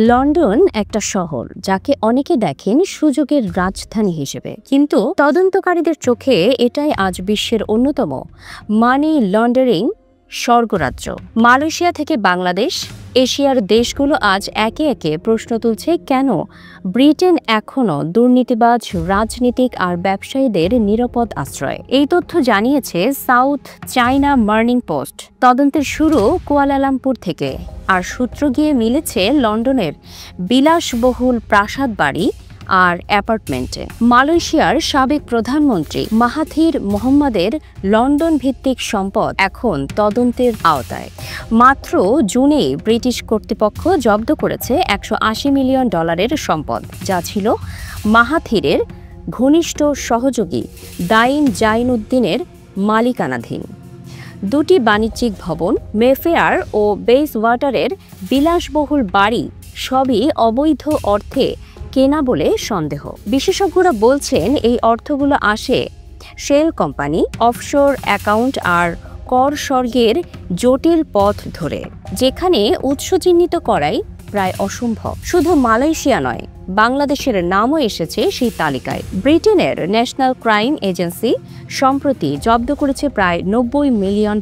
London একটা শহর যাকে অনেকে দেখেন সুযোগের রাজধানী হিসেবে, কিন্তু তদন্তকারীদের চোখে এটাই আজ বিশ্বের অন্যতম মানি লন্ডারিং স্বর্গরাজ্য। মালয়েশিয়া থেকে বাংলাদেশ, এশিয়ার দেশগুলো আজ একে একে প্রশ্ন তুলছে কেন ব্রিটেন এখনও দুর্নীতিবাজ রাজনীতিক আর ব্যবসায়ীদের নিরাপদ আশ্রয়। এই তথ্য জানিয়েছে সাউথ চায়না মর্নিং পোস্ট। তদন্তের শুরু কুয়ালালামপুর থেকে, আর সূত্র গিয়ে মিলেছে লন্ডনের বিলাসবহুল প্রাসাদ বাড়ি আর অ্যাপার্টমেন্টে। মালয়েশিয়ার সাবেক প্রধানমন্ত্রী মাহাথির মোহাম্মদের লন্ডন ভিত্তিক সম্পদ এখন তদন্তের আওতায়। মাত্র জুনেই ব্রিটিশ কর্তৃপক্ষ জব্দ করেছে $180 মিলিয়ন সম্পদ, যা ছিল মাহাথিরের ঘনিষ্ঠ সহযোগী দাইন জাইনুদ্দিনের মালিকানাধীন। দুটি বাণিজ্যিক ভবন, মেফেয়ার ও বেইসওয়াটারের বিলাসবহুল বাড়ি সবই অবৈধ অর্থে কেনা বলে সন্দেহ। বিশেষজ্ঞরা বলছেন এই অর্থগুলো আসে শেল কোম্পানি, অফশোর অ্যাকাউন্ট আর কর স্বর্গের জটিল পথ ধরে, যেখানে উৎস চিহ্নিত করাই প্রায় অসম্ভব। শুধু মালয়েশিয়া নয়, বাংলাদেশের নামও এসেছে সেই তালিকায়। ব্রিটেনের ন্যাশনাল ক্রাইম এজেন্সি সম্প্রতি জব্দ করেছে প্রায় £90 মিলিয়ন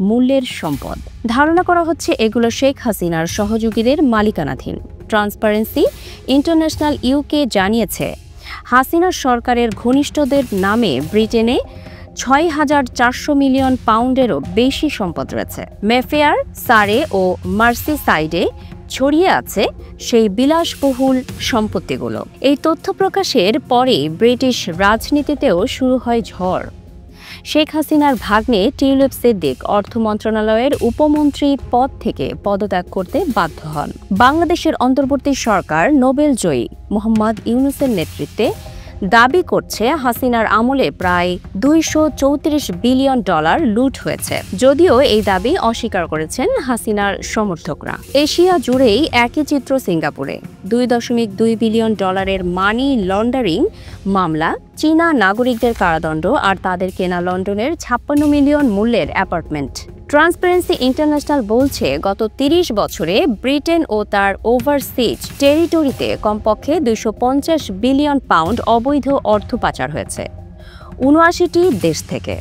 মূল্যের সম্পদ। ধারণা করা হচ্ছে এগুলো শেখ হাসিনার সহযোগীদের মালিকানাধীন। ট্রান্সপারেন্সি ইন্টারন্যাশনাল ইউকে জানিয়েছে, হাসিনার সরকারের ঘনিষ্ঠদের নামে ব্রিটেনে £6,400 মিলিয়ন বেশি সম্পদ রয়েছে। মেফেয়ার, সারে ও মার্সিসাইডে ছড়িয়ে আছে সেই বিলাসবহুল সম্পত্তিগুলো। এই তথ্য প্রকাশের পরে ব্রিটিশ রাজনীতিতেও শুরু হয় ঝড়। শেখ হাসিনার ভাগ্নে টিউলিপ সিদ্দিক অর্থ মন্ত্রণালয়ের উপমন্ত্রী পদ থেকে পদত্যাগ করতে বাধ্য হন। বাংলাদেশের অন্তর্বর্তী সরকার নোবেল জয়ী মোহাম্মদ ইউনূসের নেতৃত্বে দাবি করছে হাসিনার আমলে প্রায় $234 বিলিয়ন লুট হয়েছে, যদিও এই দাবি অস্বীকার করেছেন হাসিনার সমর্থকরা। এশিয়া জুড়েই একই চিত্র সিঙ্গাপুরে। $2.2 বিলিয়ন মানি লন্ডারিং মামলা, চীনা নাগরিকদের কারাদণ্ড আর তাদের কেনা লন্ডনের 56 মিলিয়ন মূল্যের অ্যাপার্টমেন্ট। ট্রান্সপারেন্সি ইন্টারন্যাশনাল বলছে, গত 30 বছরে ব্রিটেন ও তার ওভারসিজ টেরিটরিতে কমপক্ষে £250 বিলিয়ন অবৈধ অর্থ পাচার হয়েছে 79টি দেশ থেকে।